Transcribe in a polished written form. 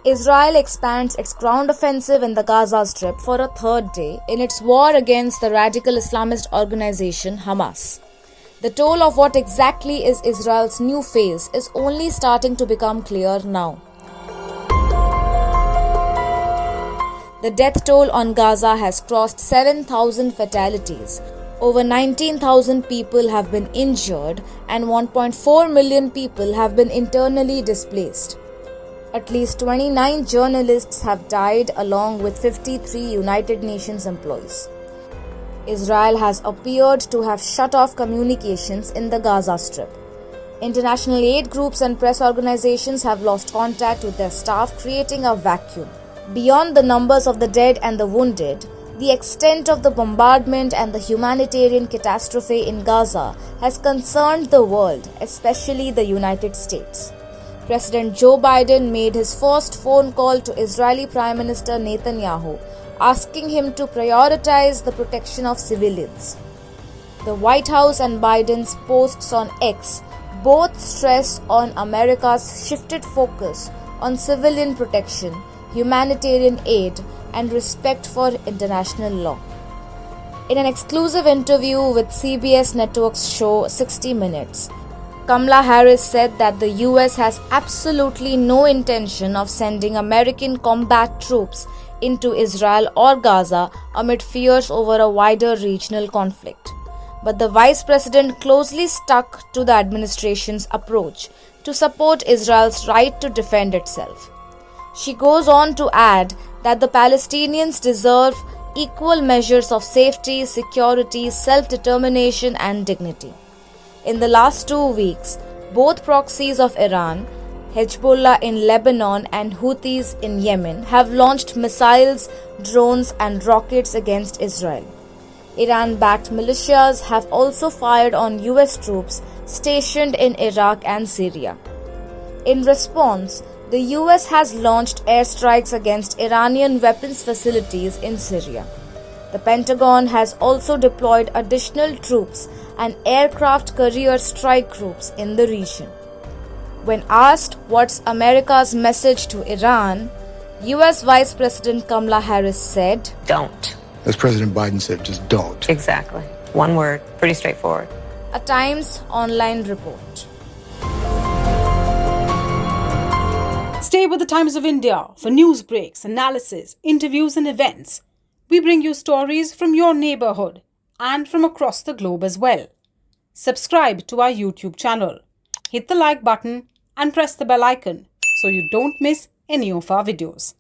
Israel expands its ground offensive in the Gaza Strip for a third day in its war against the radical Islamist organization Hamas. The toll of what exactly is Israel's new phase is only starting to become clear now. The death toll on Gaza has crossed 7,000 fatalities. Over 19,000 people have been injured and 1.4 million people have been internally displaced. At least 29 journalists have died along with 53 United Nations employees. Israel has appeared to have shut off communications in the Gaza Strip. International aid groups and press organizations have lost contact with their staff, creating a vacuum. Beyond the numbers of the dead and the wounded, the extent of the bombardment and the humanitarian catastrophe in Gaza has concerned the world, especially the United States. President Joe Biden made his first phone call to Israeli Prime Minister Netanyahu, asking him to prioritize the protection of civilians. The White House and Biden's posts on X both stress on America's shifted focus on civilian protection, humanitarian aid, and respect for international law. In an exclusive interview with CBS Network's show 60 Minutes, Kamala Harris said that the US has absolutely no intention of sending American combat troops into Israel or Gaza amid fears over a wider regional conflict. But the vice president closely stuck to the administration's approach to support Israel's right to defend itself. She goes on to add that the Palestinians deserve equal measures of safety, security, self-determination, and dignity. In the last 2 weeks, both proxies of Iran, Hezbollah in Lebanon and Houthis in Yemen, have launched missiles, drones, and rockets against Israel. Iran-backed militias have also fired on US troops stationed in Iraq and Syria. In response, the US has launched airstrikes against Iranian weapons facilities in Syria. The Pentagon has also deployed additional troops and aircraft carrier strike groups in the region. When asked what's America's message to Iran, US Vice President Kamala Harris said, "Don't." As President Biden said, just don't. Exactly. One word. Pretty straightforward. A Times online report. Stay with the Times of India for news breaks, analysis, interviews and events. We bring you stories from your neighborhood and from across the globe as well. Subscribe to our YouTube channel. Hit the like button and press the bell icon so you don't miss any of our videos.